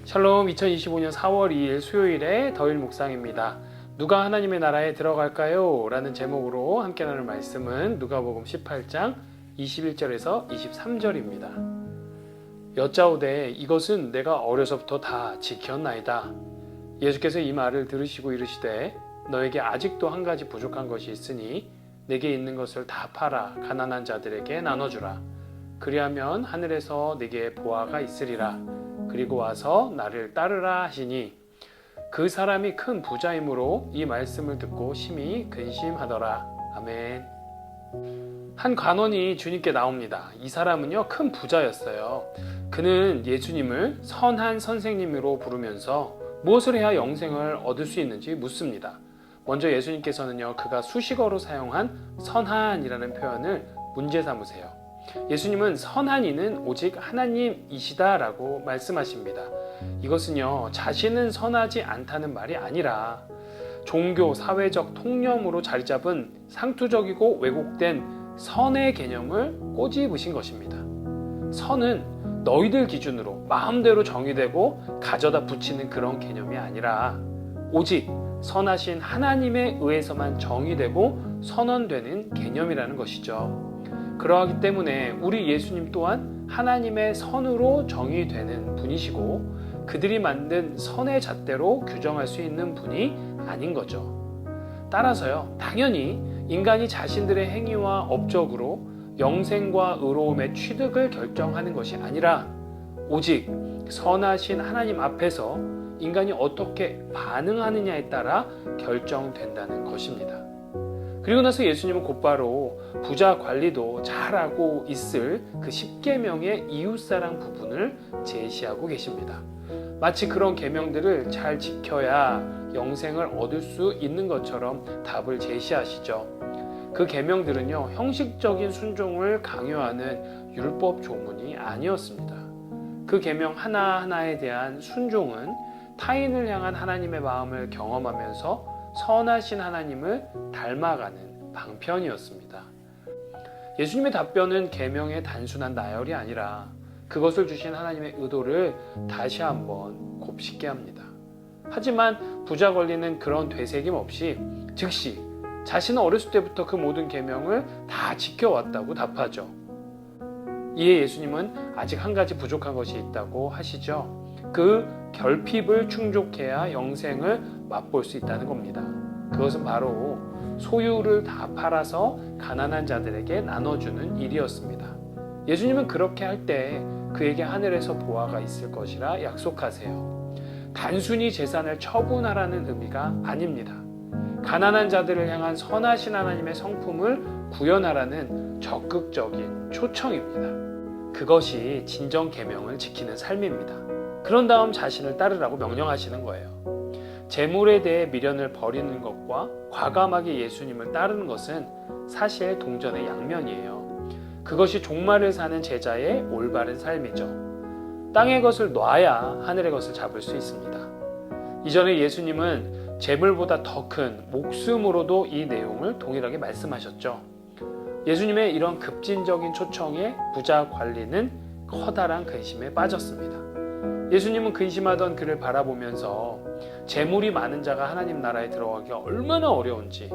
샬롬. 2025년 4월 2일 수요일의 더일 묵상입니다. 누가 하나님의 나라에 들어갈까요? 라는 제목으로 함께 나눌 말씀은 누가복음 18장 21절에서 23절입니다. 여짜오되 이것은 내가 어려서부터 다 지켰나이다. 예수께서 이 말을 들으시고 이르시되 너에게 아직도 한 가지 부족한 것이 있으니 내게 있는 것을 다 팔아 가난한 자들에게 나눠주라. 그리하면 하늘에서 네게 보화가 있으리라. 그리고 와서 나를 따르라 하시니 그 사람이 큰 부자이므로 이 말씀을 듣고 심히 근심하더라. 아멘. 한 관원이 주님께 나옵니다. 이 사람은요, 큰 부자였어요. 그는 예수님을 선한 선생님으로 부르면서 무엇을 해야 영생을 얻을 수 있는지 묻습니다. 먼저 예수님께서는요, 그가 수식어로 사용한 선한이라는 표현을 문제 삼으세요. 예수님은 선한 이는 오직 하나님이시다라고 말씀하십니다. 이것은요, 자신은 선하지 않다는 말이 아니라 종교, 사회적 통념으로 자리 잡은 상투적이고 왜곡된 선의 개념을 꼬집으신 것입니다. 선은 너희들 기준으로 마음대로 정의되고 가져다 붙이는 그런 개념이 아니라 오직 선하신 하나님에 의해서만 정의되고 선언되는 개념이라는 것이죠. 그러하기 때문에 우리 예수님 또한 하나님의 선으로 정의되는 분이시고 그들이 만든 선의 잣대로 규정할 수 있는 분이 아닌 거죠. 따라서요, 당연히 인간이 자신들의 행위와 업적으로 영생과 의로움의 취득을 결정하는 것이 아니라 오직 선하신 하나님 앞에서 인간이 어떻게 반응하느냐에 따라 결정된다는 것입니다. 그리고 나서 예수님은 곧바로 부자 관리도 잘하고 있을 그 10계명의 이웃사랑 부분을 제시하고 계십니다. 마치 그런 계명들을 잘 지켜야 영생을 얻을 수 있는 것처럼 답을 제시하시죠. 그 계명들은요, 형식적인 순종을 강요하는 율법 조문이 아니었습니다. 그 계명 하나하나에 대한 순종은 타인을 향한 하나님의 마음을 경험하면서 선하신 하나님을 닮아가는 방편이었습니다. 예수님의 답변은 계명의 단순한 나열이 아니라 그것을 주신 하나님의 의도를 다시 한번 곱씹게 합니다. 하지만 부자 관리는 그런 되새김 없이 즉시 자신은 어렸을 때부터 그 모든 계명을 다 지켜왔다고 답하죠. 이에 예수님은 아직 한 가지 부족한 것이 있다고 하시죠. 그 결핍을 충족해야 영생을 맛볼 수 있다는 겁니다. 그것은 바로 소유를 다 팔아서 가난한 자들에게 나눠주는 일이었습니다. 예수님은 그렇게 할 때 그에게 하늘에서 보화가 있을 것이라 약속하세요. 단순히 재산을 처분하라는 의미가 아닙니다. 가난한 자들을 향한 선하신 하나님의 성품을 구현하라는 적극적인 초청입니다. 그것이 진정 계명을 지키는 삶입니다. 그런 다음 자신을 따르라고 명령하시는 거예요. 재물에 대해 미련을 버리는 것과 과감하게 예수님을 따르는 것은 사실 동전의 양면이에요. 그것이 종말을 사는 제자의 올바른 삶이죠. 땅의 것을 놔야 하늘의 것을 잡을 수 있습니다. 이전에 예수님은 재물보다 더 큰 목숨으로도 이 내용을 동일하게 말씀하셨죠. 예수님의 이런 급진적인 초청에 부자 관리는 커다란 근심에 빠졌습니다. 예수님은 근심하던 그를 바라보면서 재물이 많은 자가 하나님 나라에 들어가기가 얼마나 어려운지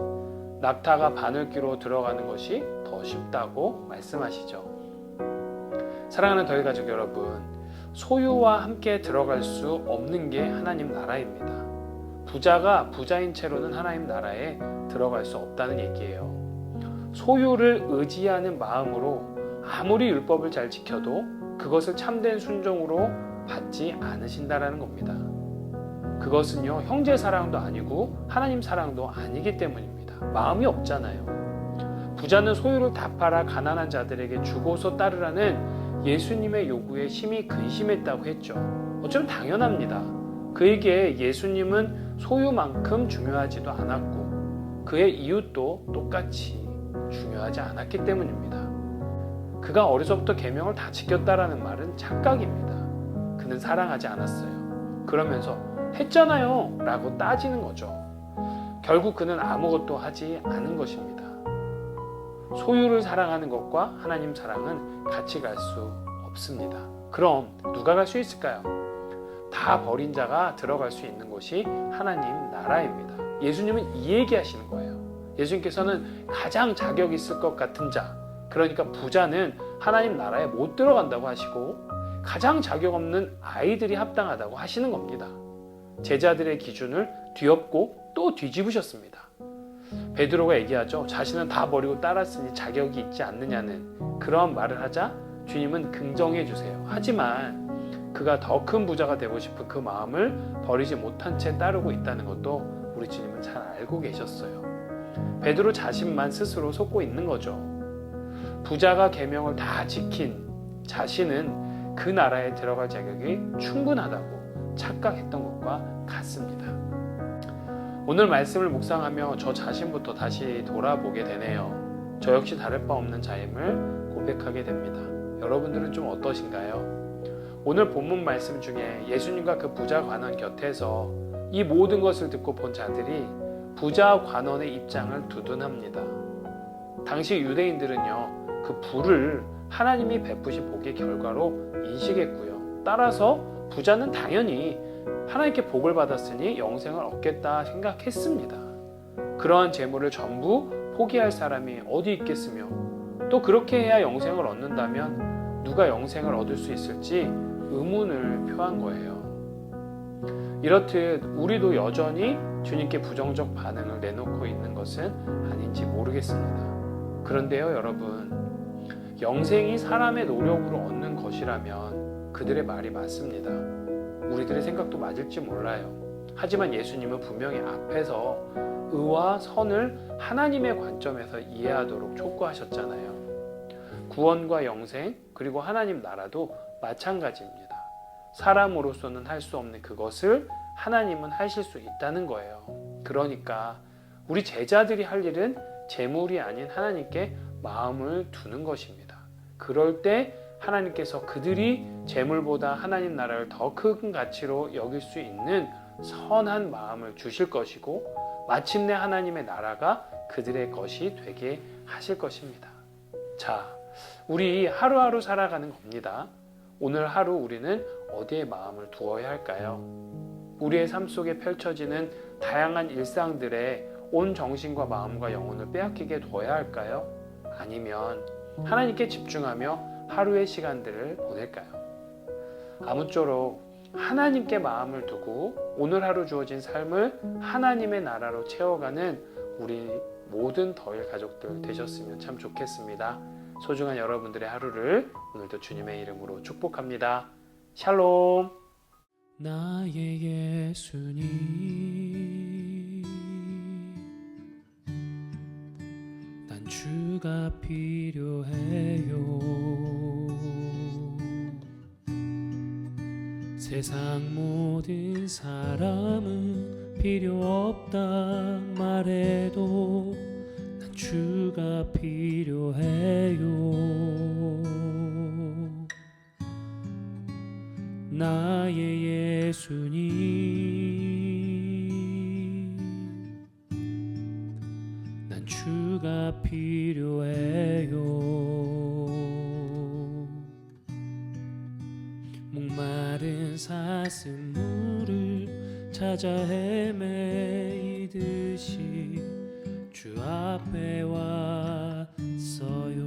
낙타가 바늘귀로 들어가는 것이 더 쉽다고 말씀하시죠. 사랑하는 더일 가족 여러분, 소유와 함께 들어갈 수 없는 게 하나님 나라입니다. 부자가 부자인 채로는 하나님 나라에 들어갈 수 없다는 얘기예요. 소유를 의지하는 마음으로 아무리 율법을 잘 지켜도 그것을 참된 순종으로 받지 않으신다라는 겁니다. 그것은요, 형제 사랑도 아니고 하나님 사랑도 아니기 때문입니다. 마음이 없잖아요. 부자는 소유를 다 팔아 가난한 자들에게 주고서 따르라는 예수님의 요구에 심히 근심했다고 했죠. 어쩌면 당연합니다. 그에게 예수님은 소유만큼 중요하지도 않았고 그의 이웃도 똑같이 중요하지 않았기 때문입니다. 그가 어려서부터 계명을 다 지켰다라는 말은 착각입니다. 그는 사랑하지 않았어요. 그러면서 했잖아요 라고 따지는 거죠. 결국 그는 아무것도 하지 않은 것입니다. 소유를 사랑하는 것과 하나님 사랑은 같이 갈 수 없습니다. 그럼 누가 갈 수 있을까요? 다 버린 자가 들어갈 수 있는 곳이 하나님 나라입니다. 예수님은 이 얘기하시는 거예요. 예수님께서는 가장 자격 있을 것 같은 자, 그러니까 부자는 하나님 나라에 못 들어간다고 하시고 가장 자격 없는 아이들이 합당하다고 하시는 겁니다. 제자들의 기준을 뒤엎고 또 뒤집으셨습니다. 베드로가 얘기하죠. 자신은 다 버리고 따랐으니 자격이 있지 않느냐는 그런 말을 하자 주님은 긍정해 주세요. 하지만 그가 더 큰 부자가 되고 싶은 그 마음을 버리지 못한 채 따르고 있다는 것도 우리 주님은 잘 알고 계셨어요. 베드로 자신만 스스로 속고 있는 거죠. 부자가 계명을 다 지킨 자신은 그 나라에 들어갈 자격이 충분하다고 착각했던 것과 같습니다. 오늘 말씀을 묵상하며 저 자신부터 다시 돌아보게 되네요. 저 역시 다를 바 없는 자임을 고백하게 됩니다. 여러분들은 좀 어떠신가요? 오늘 본문 말씀 중에 예수님과 그 부자 관원 곁에서 이 모든 것을 듣고 본 자들이 부자 관원의 입장을 두둔합니다. 당시 유대인들은요, 그 부를 하나님이 베푸신 복의 결과로 인식했고요. 따라서 부자는 당연히 하나님께 복을 받았으니 영생을 얻겠다 생각했습니다. 그러한 재물을 전부 포기할 사람이 어디 있겠으며 또 그렇게 해야 영생을 얻는다면 누가 영생을 얻을 수 있을지 의문을 표한 거예요. 이렇듯 우리도 여전히 주님께 부정적 반응을 내놓고 있는 것은 아닌지 모르겠습니다. 그런데요, 여러분, 영생이 사람의 노력으로 얻는 것이라면 그들의 말이 맞습니다. 우리들의 생각도 맞을지 몰라요. 하지만 예수님은 분명히 앞에서 의와 선을 하나님의 관점에서 이해하도록 촉구하셨잖아요. 구원과 영생 그리고 하나님 나라도 마찬가지입니다. 사람으로서는 할 수 없는 그것을 하나님은 하실 수 있다는 거예요. 그러니까 우리 제자들이 할 일은 재물이 아닌 하나님께 마음을 두는 것입니다. 그럴 때 하나님께서 그들이 재물보다 하나님 나라를 더 큰 가치로 여길 수 있는 선한 마음을 주실 것이고 마침내 하나님의 나라가 그들의 것이 되게 하실 것입니다. 자, 우리 하루하루 살아가는 겁니다. 오늘 하루 우리는 어디에 마음을 두어야 할까요? 우리의 삶 속에 펼쳐지는 다양한 일상들에 온 정신과 마음과 영혼을 빼앗기게 두어야 할까요? 아니면 하나님께 집중하며 하루의 시간들을 보낼까요? 아무쪼록 하나님께 마음을 두고 오늘 하루 주어진 삶을 하나님의 나라로 채워가는 우리 모든 더일 가족들 되셨으면 참 좋겠습니다. 소중한 여러분들의 하루를 오늘도 주님의 이름으로 축복합니다. 샬롬. 나의 예수님, 난 주가 필요해요. 세상 모든 사람은 필요 없다 말해도 난 주가 필요해요. 나의 예수님, 난 주가 필요해요. 목마른 사슴물을 찾아 헤매이듯이 주 앞에 왔어요.